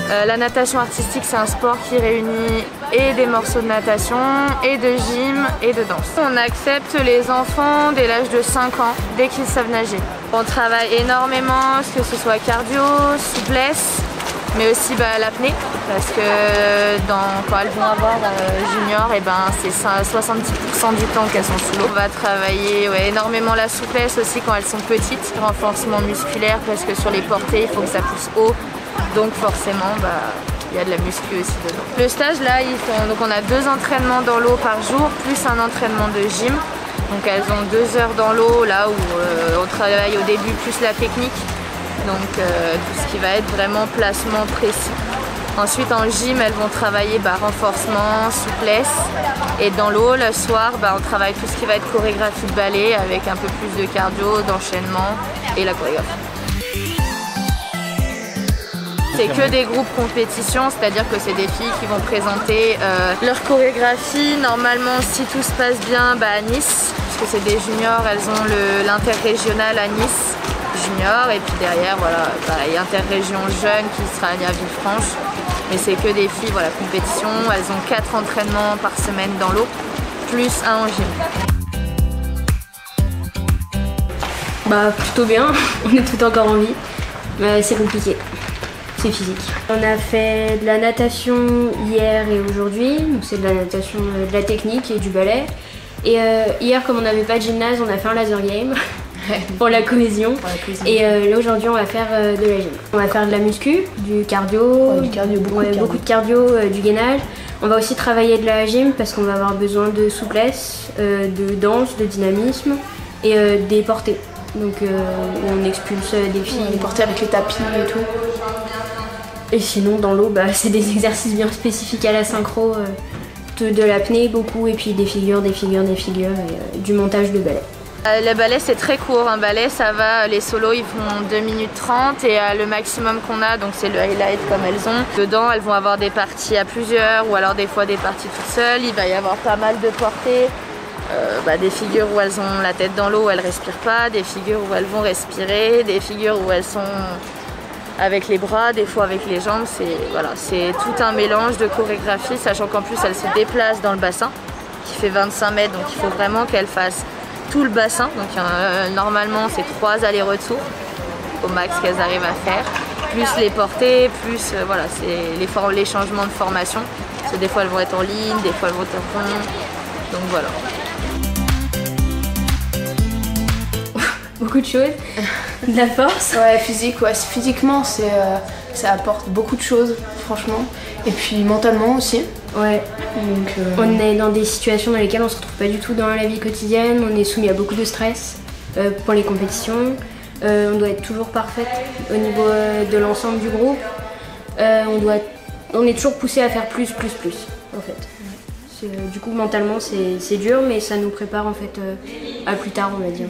La natation artistique, c'est un sport qui réunit et des morceaux de natation, et de gym, et de danse. On accepte les enfants dès l'âge de 5 ans, dès qu'ils savent nager. On travaille énormément, que ce soit cardio, souplesse, mais aussi l'apnée, parce que quand elles vont avoir junior, c'est 70% du temps qu'elles sont sous l'eau. On va travailler énormément la souplesse aussi quand elles sont petites, renforcement musculaire, parce que sur les portées, il faut que ça pousse haut, donc forcément, il y a de la muscu aussi dedans. Le stage là, donc on a 2 entraînements dans l'eau par jour, plus un entraînement de gym. Donc elles ont 2 heures dans l'eau, là où on travaille au début plus la technique. Donc tout ce qui va être vraiment placement précis. Ensuite en gym, elles vont travailler renforcement, souplesse. Et dans l'eau, le soir, on travaille tout ce qui va être chorégraphie de ballet avec un peu plus de cardio, d'enchaînement et la chorégraphie. C'est que des groupes compétition, c'est-à-dire que c'est des filles qui vont présenter leur chorégraphie. Normalement, si tout se passe bien, à Nice, puisque c'est des juniors, elles ont l'interrégional à Nice junior, et puis derrière, il y a interrégion jeune qui sera à Villefranche. Mais c'est que des filles, compétition. Elles ont 4 entraînements par semaine dans l'eau, plus un en gym. Plutôt bien, on est tout encore en vie, mais c'est compliqué. C'est physique. On a fait de la natation hier et aujourd'hui, donc c'est de la natation, de la technique et du ballet. Et hier, comme on n'avait pas de gymnase, on a fait un laser game pour la cohésion. Et là aujourd'hui, on va faire de la gym. On va faire de la muscu, du cardio, beaucoup de cardio, du gainage. On va aussi travailler de la gym parce qu'on va avoir besoin de souplesse, de danse, de dynamisme et des portées. Donc on expulse des filles. Les portées avec les tapis et tout. Et sinon dans l'eau, c'est des exercices bien spécifiques à la synchro, de l'apnée beaucoup, et puis des figures, et du montage de ballet. Le ballet c'est très court, un ballet ça va, les solos ils font 2 minutes 30 et le maximum qu'on a, donc c'est le highlight comme elles ont. Dedans elles vont avoir des parties à plusieurs ou alors des fois des parties toutes seules, il va y avoir pas mal de portées. Des figures où elles ont la tête dans l'eau, où elles respirent pas, des figures où elles vont respirer, des figures où elles sont avec les bras, des fois avec les jambes. C'est tout un mélange de chorégraphie, sachant qu'en plus elles se déplacent dans le bassin qui fait 25 mètres, donc il faut vraiment qu'elles fassent tout le bassin. Donc normalement c'est 3 allers-retours au max qu'elles arrivent à faire, plus les portées, plus c'est les changements de formation, parce que des fois elles vont être en ligne, des fois elles vont être en rond, donc voilà. Beaucoup de choses, de la force. Physiquement ça apporte beaucoup de choses franchement, et puis mentalement aussi. Donc, on est dans des situations dans lesquelles on se retrouve pas du tout dans la vie quotidienne, on est soumis à beaucoup de stress pour les compétitions, on doit être toujours parfaite au niveau de l'ensemble du groupe, on est toujours poussé à faire plus en fait. Du coup mentalement c'est dur, mais ça nous prépare en fait à plus tard, on va dire.